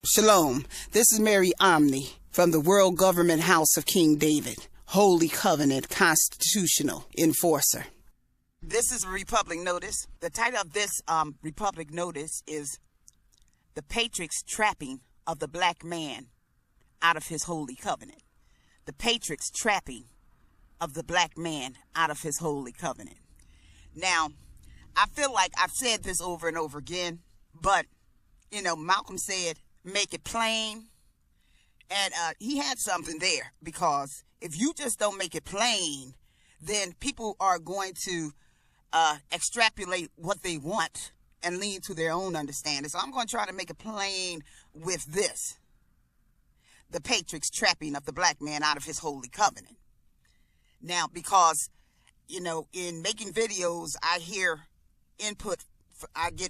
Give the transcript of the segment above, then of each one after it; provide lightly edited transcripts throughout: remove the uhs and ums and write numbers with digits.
Shalom. This is Mary Omni from the World Government House of King David, Holy Covenant Constitutional Enforcer. This is a Republic Notice. The title of this Republic Notice is The Patrixing Trapping of the Black Man Out of His Holy Covenant. The Patrixing Trapping of the Black Man out of His Holy Covenant. Now, I feel like I've said this over and over again, but, Malcolm said, make it plain. And he had something there, because if you just don't make it plain, then people are going to extrapolate what they want and lean to their own understanding. So I'm going to try to make it plain with this. The Patrixing Trapping of the Black Man out of His Holy Covenant. Now, because, in making videos, I hear input,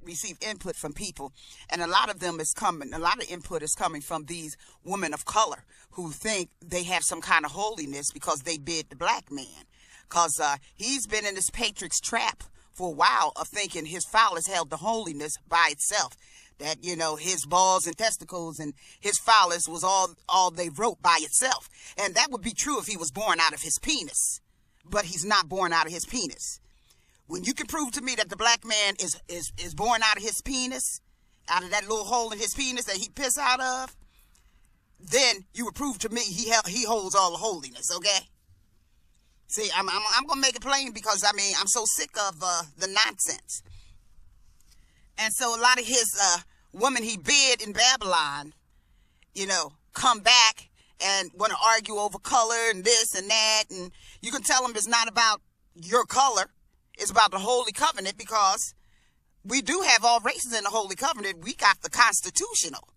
receive input from people, and a lot of input is coming from these women of color who think they have some kind of holiness because they bid the black man. Because he's been in this Patrixing trap for a while of thinking his phallus held the holiness by itself. That, his balls and testicles and his phallus was all they wrote by itself. And that would be true if he was born out of his penis. But he's not born out of his penis. When you can prove to me that the black man is born out of his penis, out of that little hole in his penis that he piss out of, then you would prove to me he holds all the holiness, okay? See, I'm going to make it plain because, I'm so sick of the nonsense. And so a lot of his women he bid in Babylon, come back and want to argue over color and this and that. And you can tell them it's not about your color. It's about the Holy Covenant, because we do have all races in the Holy Covenant. We got the constitutional.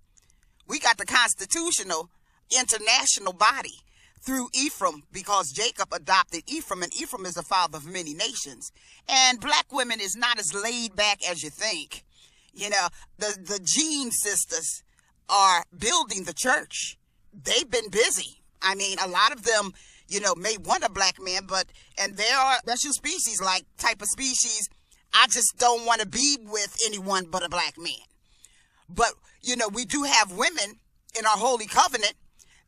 We got the constitutional international body through Ephraim, because Jacob adopted Ephraim, and Ephraim is the father of many nations. And black women is not as laid back as you think. The Jean sisters are building the church. They've been busy. A lot of them, may want a black man, and there are special species, like type of species, I just don't want to be with anyone but a black man. But, we do have women in our Holy Covenant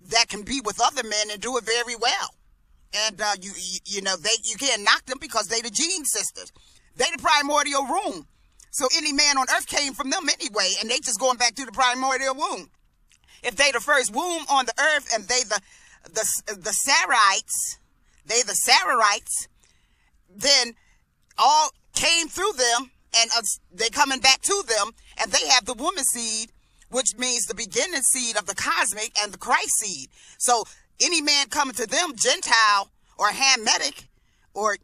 that can be with other men and do it very well. And, you can't knock them because they the Jean sisters. They the primordial womb. So any man on earth came from them anyway, and they just going back to the primordial womb. If they the first womb on the earth, and they the Saraites, then all came through them, and they coming back to them, and they have the woman seed, which means the beginning seed of the cosmic and the Christ seed. So any man coming to them, Gentile or Hamitic, or,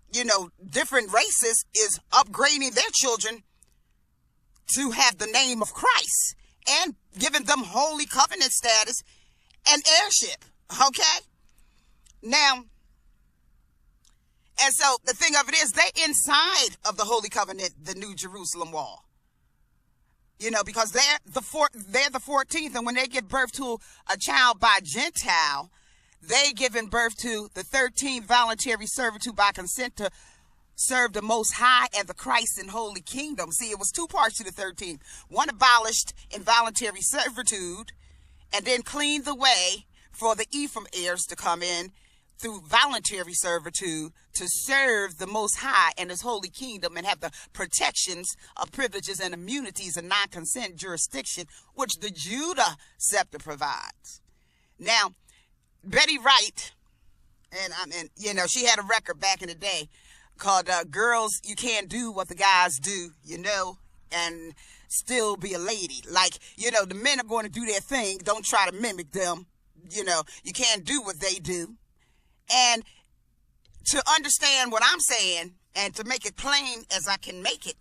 different races, is upgrading their children to have the name of Christ and giving them Holy Covenant status and heirship. Okay? Now, and so the thing of it is, they're inside of the Holy Covenant, the New Jerusalem wall. Because they're the 14th, and when they give birth to a child by Gentile, they giving birth to the 13th voluntary servitude by consent to serve the Most High and the Christ and Holy Kingdom. See, it was two parts to the 13th. One abolished involuntary servitude and then cleaned the way for the Ephraim heirs to come in through voluntary servitude to serve the Most High and His Holy Kingdom and have the protections of privileges and immunities and non-consent jurisdiction, which the Judah scepter provides. Now, Betty Wright, and she had a record back in the day called Girls You Can't Do What the Guys Do, and still be a lady. Like, the men are going to do their thing. Don't try to mimic them. You can't do what they do. And to understand what I'm saying and to make it plain as I can make it,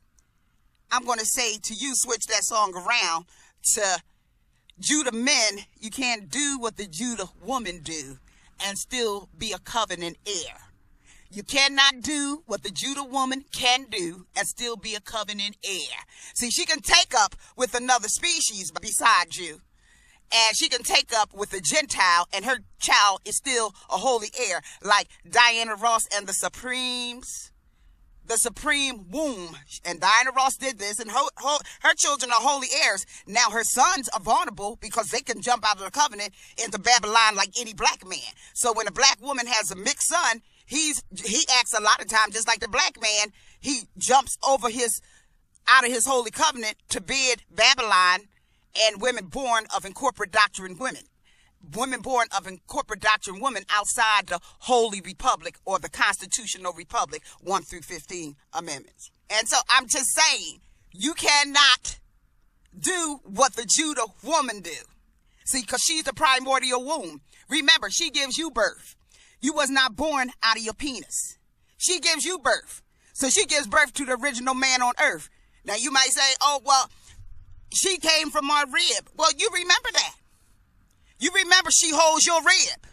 I'm going to say to you, switch that song around to Judah men, you can't do what the Judah woman do and still be a covenant heir. You cannot do what the Judah woman can do and still be a covenant heir. See, she can take up with another species beside you, and she can take up with a Gentile, and her child is still a holy heir, like Diana Ross and the Supremes. the supreme womb. And Diana Ross did this, and her children are holy heirs. Now her sons are vulnerable because they can jump out of the covenant into Babylon like any black man. So when a black woman has a mixed son, he acts a lot of times just like the black man. He jumps over out of his holy covenant to bid Babylon and women born of incorporate doctrine women. Women born of incorporate doctrine women outside the Holy Republic or the Constitutional Republic, 1 through 15 amendments. And so I'm just saying, you cannot do what the Judah woman do. See, because she's the primordial womb. Remember, she gives you birth. You was not born out of your penis. She gives you birth. So she gives birth to the original man on earth. Now you might say, oh, well, she came from our rib. Well, you remember that. You remember she holds your rib.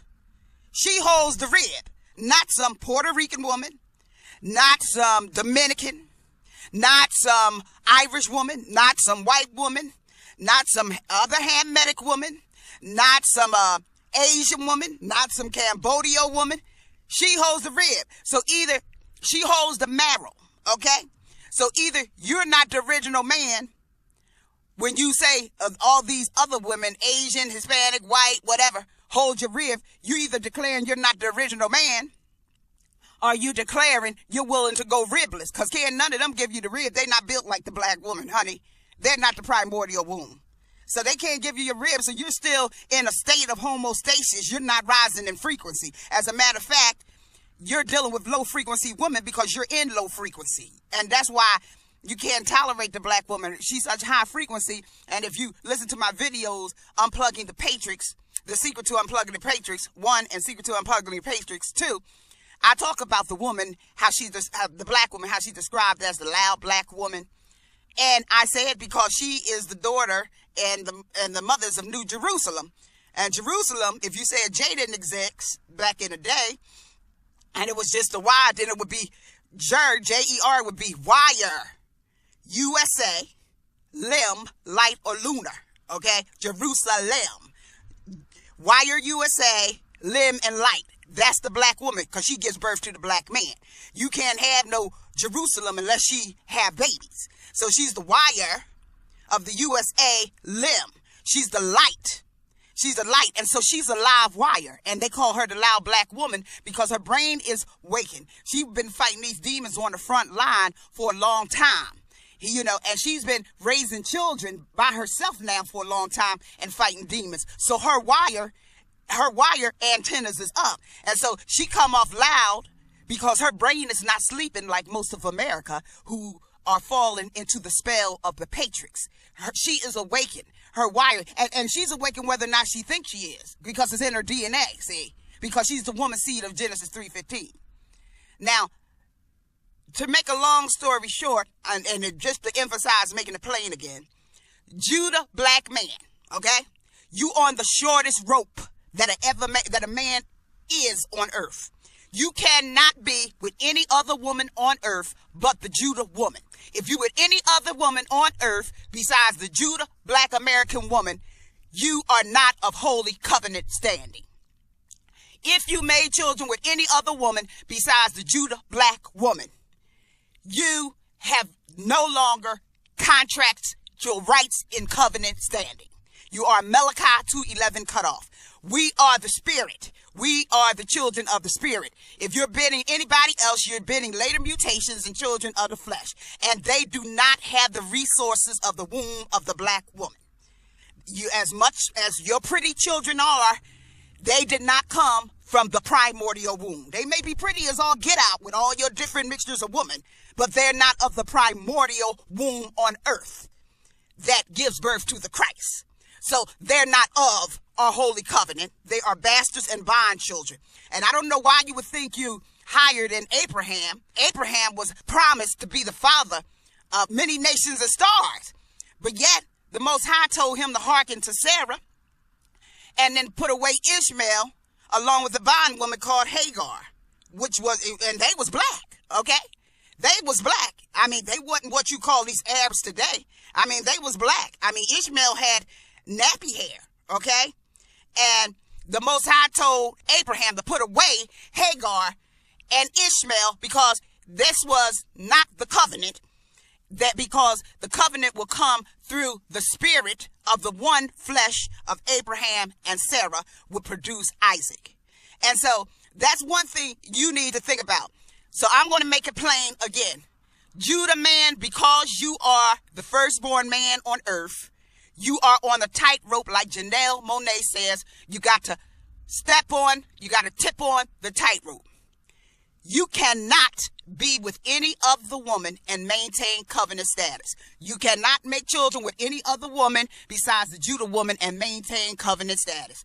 She holds the rib, not some Puerto Rican woman, not some Dominican, not some Irish woman, not some white woman, not some other Hamitic woman, not some Asian woman, not some Cambodia woman. She holds the rib. So either she holds the marrow, okay? So either you're not the original man, when you say all these other women, Asian, Hispanic, white, whatever, hold your rib, you either declaring you're not the original man, or you declaring you're willing to go ribless. Because can't none of them give you the rib. They're not built like the black woman, honey. They're not the primordial womb. So they can't give you your rib, so you're still in a state of homeostasis. You're not rising in frequency. As a matter of fact, you're dealing with low frequency women because you're in low frequency. And that's why you can't tolerate the black woman. She's such high frequency. And if you listen to my videos, Unplugging the Patrix, The Secret to Unplugging the Patrix 1 and Secret to Unplugging the Patrix 2, I talk about the woman, the black woman, how she's described as the loud black woman. And I say it because she is the daughter and the mothers of New Jerusalem. And Jerusalem, if you said J didn't exist back in the day, and it was just a Y, then it would be Jer, J-E-R would be wire. USA, limb, light, or lunar, okay? Jerusalem. Wire, USA, limb, and light. That's the black woman, because she gives birth to the black man. You can't have no Jerusalem unless she have babies. So she's the wire of the USA limb. She's the light. She's the light, and so she's a live wire, and they call her the loud black woman because her brain is waking. She's been fighting these demons on the front line for a long time. And she's been raising children by herself now for a long time and fighting demons. So her wire antennas is up. And so she come off loud because her brain is not sleeping like most of America who are falling into the spell of the Patrix. She is awakened. Her wire, and she's awakened whether or not she thinks she is, because it's in her DNA, see? Because she's the woman seed of Genesis 3:15. Now, to make a long story short, and just to emphasize making it plain again, Judah, black man, okay? You on the shortest rope that a man is on earth. You cannot be with any other woman on earth but the Judah woman. If you with any other woman on earth besides the Judah black American woman, you are not of holy covenant standing. If you made children with any other woman besides the Judah black woman, you have no longer contractual rights in covenant standing. You are Malachi 2:11 cut off. We are the spirit. We are the children of the spirit. If you're bidding anybody else, you're bidding later mutations and children of the flesh. And they do not have the resources of the womb of the black woman. You, as much as your pretty children are, they did not come from the primordial womb. They may be pretty as all get out with all your different mixtures of women, but they're not of the primordial womb on earth that gives birth to the Christ. So they're not of our holy covenant. They are bastards and bond children. And I don't know why you would think you higher than Abraham. Abraham was promised to be the father of many nations and stars. But yet the Most High told him to hearken to Sarah and then put away Ishmael along with a bondwoman called Hagar, and they was black, okay? They was black. I mean, they wasn't what you call these Arabs today. I mean, they was black. I mean, Ishmael had nappy hair, okay? And the Most High told Abraham to put away Hagar and Ishmael because this was not the covenant, that because the covenant will come through the spirit of the one flesh of Abraham and Sarah would produce Isaac. And so that's one thing you need to think about. So I'm going to make it plain again. Judah man, because you are the firstborn man on earth, you are on the tightrope, like Janelle Monáe says. You got to you got to tip on the tightrope. You cannot be with any other woman and maintain covenant status. You cannot make children with any other woman besides the Judah woman and maintain covenant status.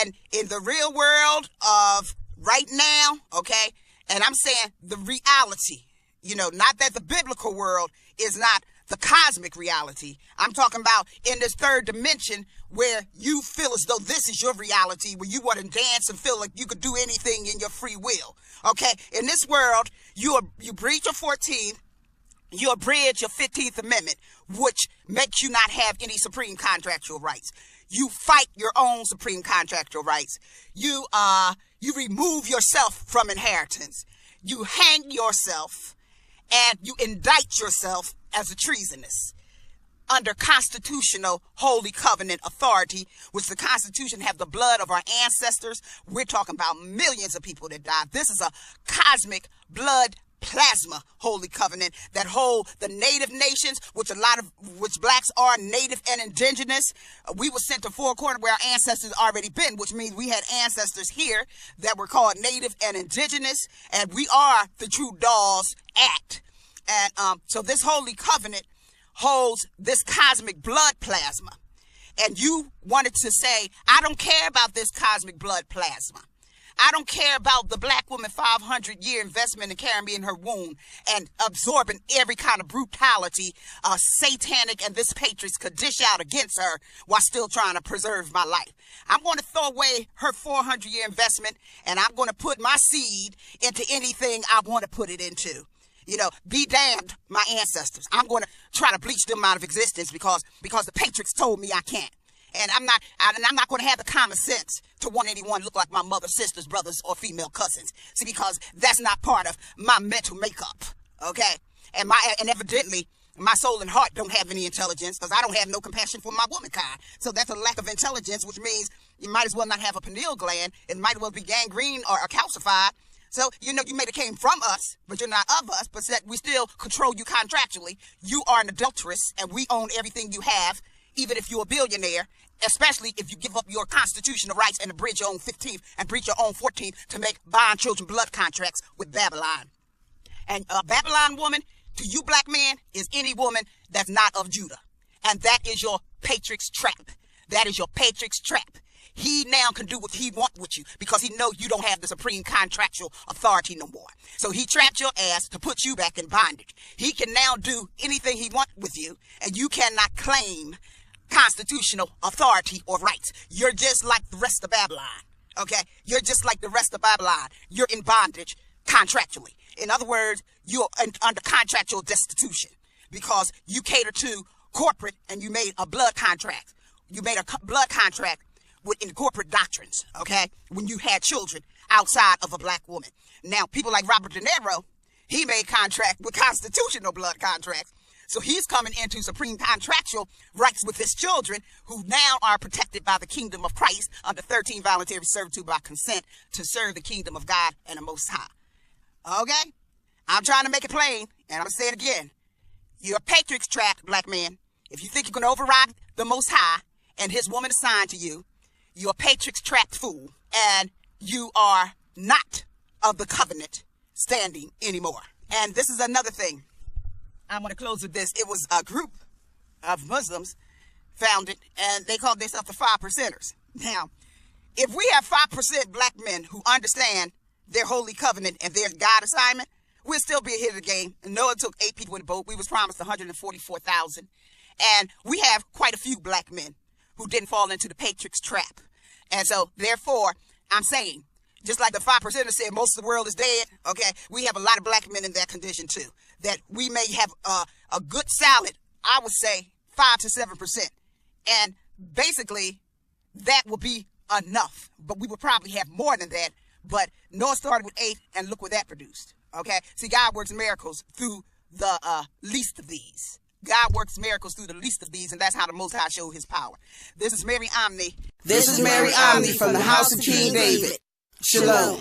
And in the real world of right now, okay, and I'm saying the reality, not that the biblical world is not the cosmic reality. I'm talking about in this third dimension where you feel as though this is your reality, where you want to dance and feel like you could do anything in your free will. Okay, in this world, you breach your 14th, you abridge your 15th Amendment, which makes you not have any supreme contractual rights. You fight your own supreme contractual rights. You remove yourself from inheritance. You hang yourself and you indict yourself as a treasonous under constitutional holy covenant authority, which the Constitution have the blood of our ancestors. We're talking about millions of people that died. This is a cosmic blood plasma holy covenant that hold the native nations, which blacks are native and indigenous. We were sent to four corners where our ancestors already been, which means we had ancestors here that were called native and indigenous, and we are the True Dawes Act. And so this holy covenant holds this cosmic blood plasma. And you wanted to say, I don't care about this cosmic blood plasma. I don't care about the black woman 500-year investment in carrying me in her womb and absorbing every kind of brutality, satanic, and this patriots could dish out against her while still trying to preserve my life. I'm going to throw away her 400-year investment, and I'm going to put my seed into anything I want to put it into. Be damned, my ancestors. I'm going to try to bleach them out of existence because the patriots told me I can't. And I'm not going to have the common sense to want anyone to look like my mother, sisters, brothers, or female cousins. See, because that's not part of my mental makeup, okay? And evidently, my soul and heart don't have any intelligence because I don't have no compassion for my womankind. So that's a lack of intelligence, which means you might as well not have a pineal gland. It might as well be gangrene or calcified. So, you may have came from us, but you're not of us, but that we still control you contractually. You are an adulteress, and we own everything you have, even if you're a billionaire, especially if you give up your constitutional rights and abridge your own 15th and breach your own 14th to make bond children blood contracts with Babylon. And a Babylon woman, to you black men, is any woman that's not of Judah. And that is your patriarch's trap. That is your patriarch's trap. He now can do what he wants with you because he knows you don't have the supreme contractual authority no more. So he trapped your ass to put you back in bondage. He can now do anything he wants with you, and you cannot claim constitutional authority or rights. You're just like the rest of Babylon, okay? You're just like the rest of Babylon. You're in bondage contractually. In other words, you're under contractual destitution because you cater to corporate and you made a blood contract. You made a blood contract in corporate doctrines, okay, when you had children outside of a black woman. Now, people like Robert De Niro, he made contract with constitutional blood contracts. So he's coming into supreme contractual rights with his children who now are protected by the kingdom of Christ under 13 voluntary servitude by consent to serve the kingdom of God and the Most High. Okay? I'm trying to make it plain, and I'm going to say it again. You're a patriarch's trap, black man. If you think you can override the Most High and his woman assigned to you, you're a patriarch's trapped fool, and you are not of the covenant standing anymore. And this is another thing. I want to close with this. It was a group of Muslims founded, and they called themselves the 5%ers. Now, if we have 5% black men who understand their holy covenant and their God assignment, we'll still be ahead of the game. And no, it took 8 people in the boat. We was promised 144,000. And we have quite a few black men who didn't fall into the patriarch's trap. And so, therefore, I'm saying, just like the 5%ers said most of the world is dead, okay, we have a lot of black men in that condition too. That we may have a good salad, I would say 5 to 7%. And basically, that will be enough. But we would probably have more than that. But Noah started with 8, and look what that produced. Okay? See, God works miracles through the least of these. God works miracles through the least of these, and that's how the Most High showed his power. This is Mary Omni. This is Mary Omni from the house of King David. Shalom.